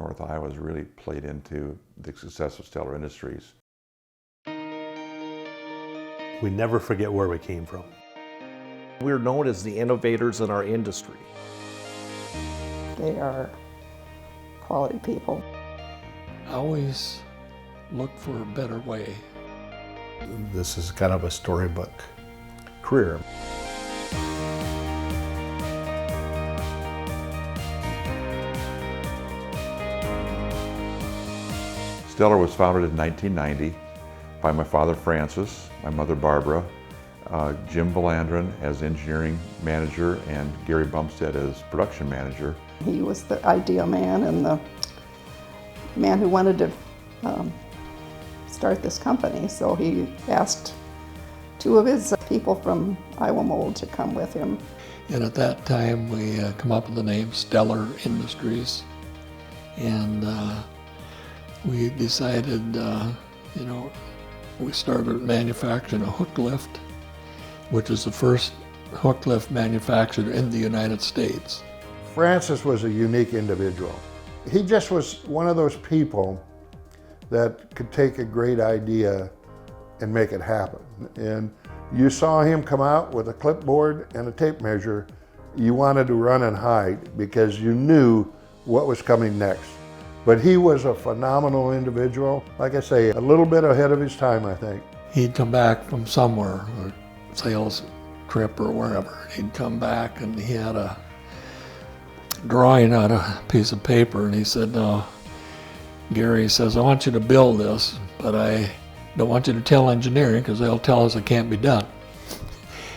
North Iowa has really played into the success of Stellar Industries. We never forget where we came from. We're known as the innovators in our industry. They are quality people. I always look for a better way. This is kind of a storybook career. Stellar was founded in 1990 by my father Francis, my mother Barbara, Jim Valandrin as engineering manager, and Gary Bumstead as production manager. He was the idea man and the man who wanted to start this company, so he asked two of his people from Iowa Mold to come with him. And at that time, we come up with the name Stellar Industries, and we decided, we started manufacturing a hook lift, which is the first hook lift manufactured in the United States. Francis was a unique individual. He just was one of those people that could take a great idea and make it happen. And you saw him come out with a clipboard and a tape measure. You wanted to run and hide because you knew what was coming next. But he was a phenomenal individual. Like I say, a little bit ahead of his time, I think. He'd come back from somewhere, a sales trip or wherever. He'd come back and he had a drawing on a piece of paper, and he said, "No, Gary," says, "I want you to build this, but I don't want you to tell engineering because they'll tell us it can't be done."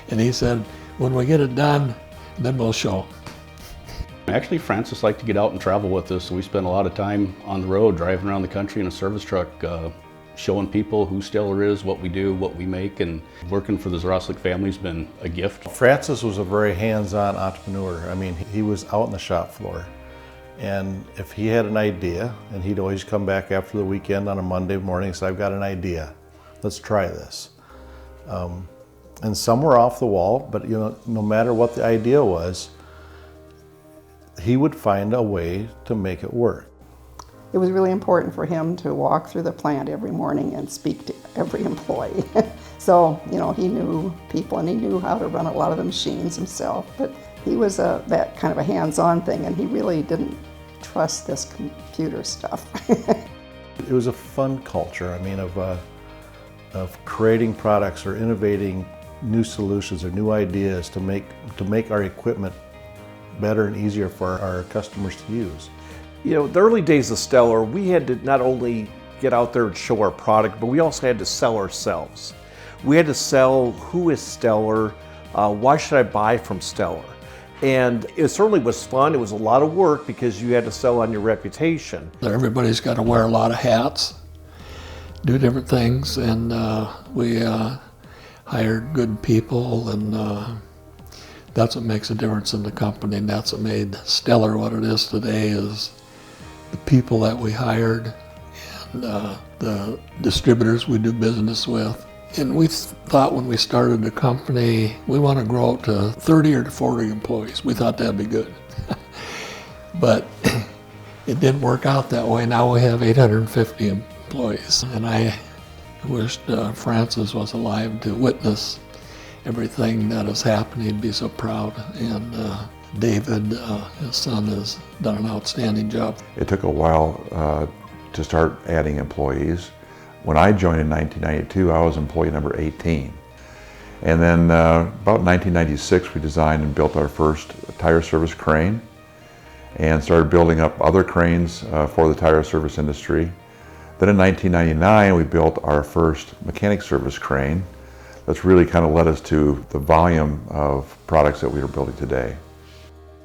And he said, "When we get it done, then we'll show." Actually, Francis liked to get out and travel with us, so we spent a lot of time on the road, driving around the country in a service truck, showing people who Stellar is, what we do, what we make, and working for the Zrostlik family has been a gift. Francis was a very hands-on entrepreneur. I mean, he was out on the shop floor. And if he had an idea, and he'd always come back after the weekend on a Monday morning and say, "I've got an idea, let's try this." And some were off the wall, but no matter what the idea was, he would find a way to make it work. It was really important for him to walk through the plant every morning and speak to every employee. So, he knew people and he knew how to run a lot of the machines himself, but he was that kind of a hands-on thing, and he really didn't trust this computer stuff. It was a fun culture, of creating products or innovating new solutions or new ideas to make our equipment better and easier for our customers to use. The early days of Stellar, we had to not only get out there and show our product, but we also had to sell ourselves. We had to sell, who is Stellar? Why should I buy from Stellar? And it certainly was fun. It was a lot of work because you had to sell on your reputation. Everybody's got to wear a lot of hats, do different things, and we hired good people, and that's what makes a difference in the company, and that's what made Stellar what it is today, is the people that we hired and the distributors we do business with. And we thought when we started the company, we want to grow up to 30 or 40 employees. We thought that'd be good. But it didn't work out that way. Now we have 850 employees. And I wished Francis was alive to witness everything that is happening. He'd be so proud. And David, his son, has done an outstanding job. It took a while to start adding employees. When I joined in 1992, I was employee number 18. And then about 1996, we designed and built our first tire service crane and started building up other cranes for the tire service industry. Then in 1999, we built our first mechanic service crane. That's really kind of led us to the volume of products that we are building today.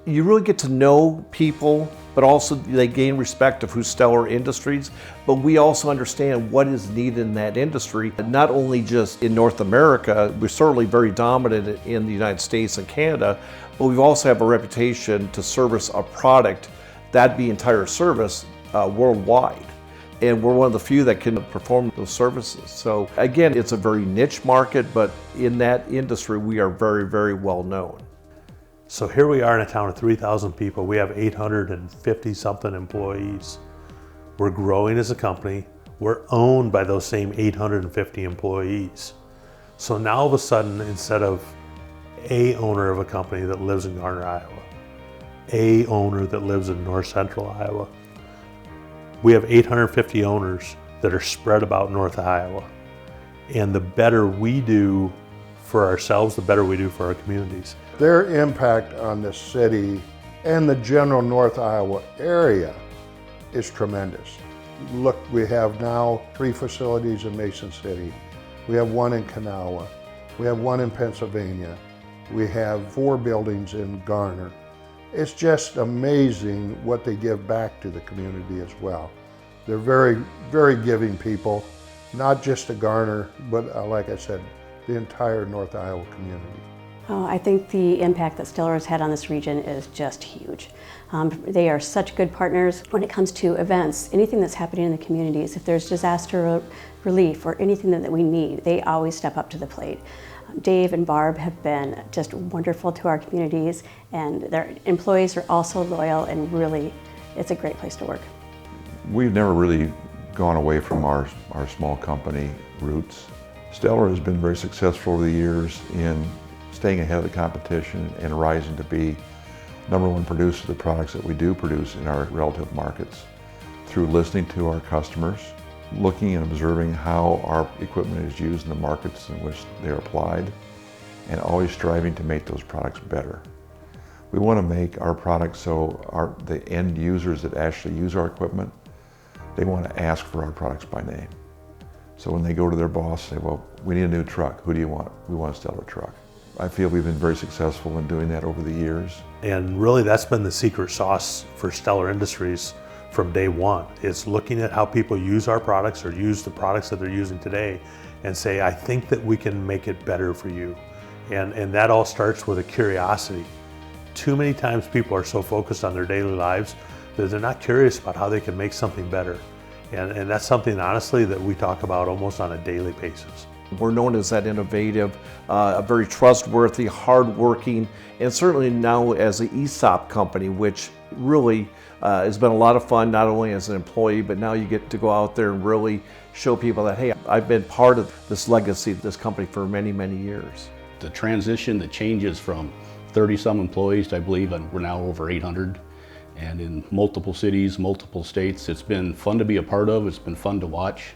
You really get to know people, but also they gain respect of who's Stellar Industries. But we also understand what is needed in that industry, not only just in North America. We're certainly very dominant in the United States and Canada, but we also have a reputation to service a product, that'd be entire service, worldwide. And we're one of the few that can perform those services. So again, it's a very niche market, but in that industry, we are very, very well known. So here we are in a town of 3,000 people. We have 850 something employees. We're growing as a company. We're owned by those same 850 employees. So now all of a sudden, instead of a owner of a company that lives in Garner, Iowa, a owner that lives in north central Iowa, we have 850 owners that are spread about North Iowa. And the better we do for ourselves, the better we do for our communities. Their impact on the city and the general North Iowa area is tremendous. Look, we have now 3 facilities in Mason City. We have 1 in Kanawha. We have 1 in Pennsylvania. We have 4 buildings in Garner. It's just amazing what they give back to the community as well. They're very, very giving people, not just to Garner, but like I said, the entire North Iowa community. Oh, I think the impact that Stellar has had on this region is just huge. They are such good partners when it comes to events, anything that's happening in the communities. If there's disaster relief or anything that we need, they always step up to the plate. Dave and Barb have been just wonderful to our communities, and their employees are also loyal, and really, it's a great place to work. We've never really gone away from our small company roots. Stellar has been very successful over the years in staying ahead of the competition and rising to be #1 producer of the products that we do produce in our relative markets through listening to our customers, looking and observing how our equipment is used in the markets in which they're applied, and always striving to make those products better. We want to make our products so the end users that actually use our equipment, they want to ask for our products by name. So when they go to their boss, say, well, we need a new truck. Who do you want? We want a Stellar truck. I feel we've been very successful in doing that over the years. And really that's been the secret sauce for Stellar Industries from day one. It's looking at how people use our products or use the products that they're using today and say, I think that we can make it better for you. And that all starts with a curiosity. Too many times people are so focused on their daily lives that they're not curious about how they can make something better. And that's something, honestly, that we talk about almost on a daily basis. We're known as that innovative, a very trustworthy, hardworking, and certainly now as an ESOP company, which really has been a lot of fun, not only as an employee, but now you get to go out there and really show people that, hey, I've been part of this legacy of this company for many, many years. The transition, the changes from 30-some employees to, I believe, and we're now over 800, and in multiple cities, multiple states. It's been fun to be a part of. It's been fun to watch.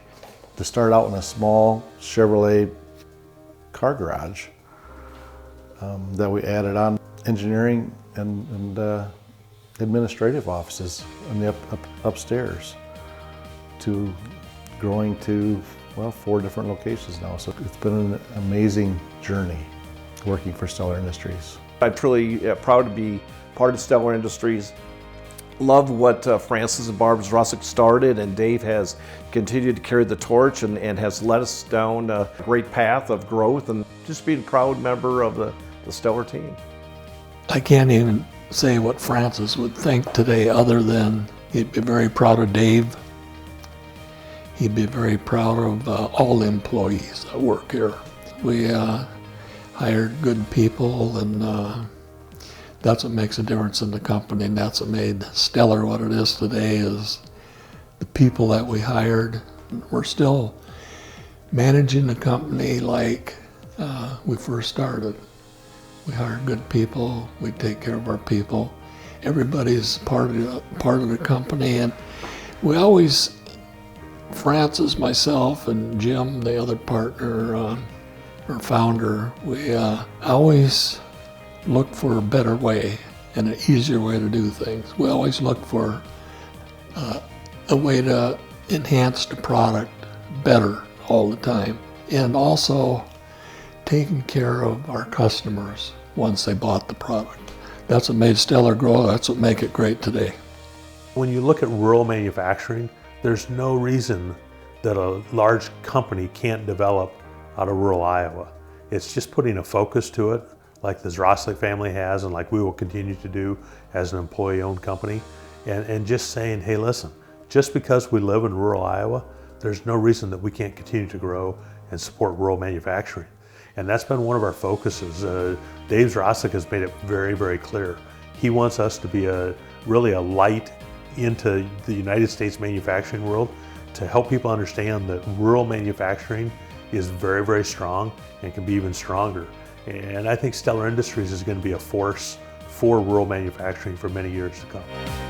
To start out in a small Chevrolet car garage that we added on engineering and administrative offices in the upstairs to growing to, well, 4 different locations now. So it's been an amazing journey working for Stellar Industries. I'm truly proud to be part of Stellar Industries. Love what Francis and Barb Zrostlik started, and Dave has continued to carry the torch and has led us down a great path of growth, and just being a proud member of the Stellar team. I can't even say what Francis would think today other than he'd be very proud of Dave. He'd be very proud of all the employees that work here. We hired good people, and that's what makes a difference in the company, and that's what made Stellar what it is today, is the people that we hired. We're still managing the company like we first started. We hire good people, we take care of our people. Everybody's part of the company, and we always, Francis, myself, and Jim, the other partner, or founder, we always look for a better way and an easier way to do things. We always look for a way to enhance the product better all the time, and also taking care of our customers once they bought the product. That's what made Stellar grow. That's what makes it great today. When you look at rural manufacturing, there's no reason that a large company can't develop out of rural Iowa. It's just putting a focus to it, like the Zrostlik family has, and like we will continue to do as an employee-owned company, and just saying, hey, listen, just because we live in rural Iowa, there's no reason that we can't continue to grow and support rural manufacturing. And that's been one of our focuses. Dave Zrostlik has made it very, very clear. He wants us to be really a light into the United States manufacturing world to help people understand that rural manufacturing is very, very strong and can be even stronger. And I think Stellar Industries is going to be a force for rural manufacturing for many years to come.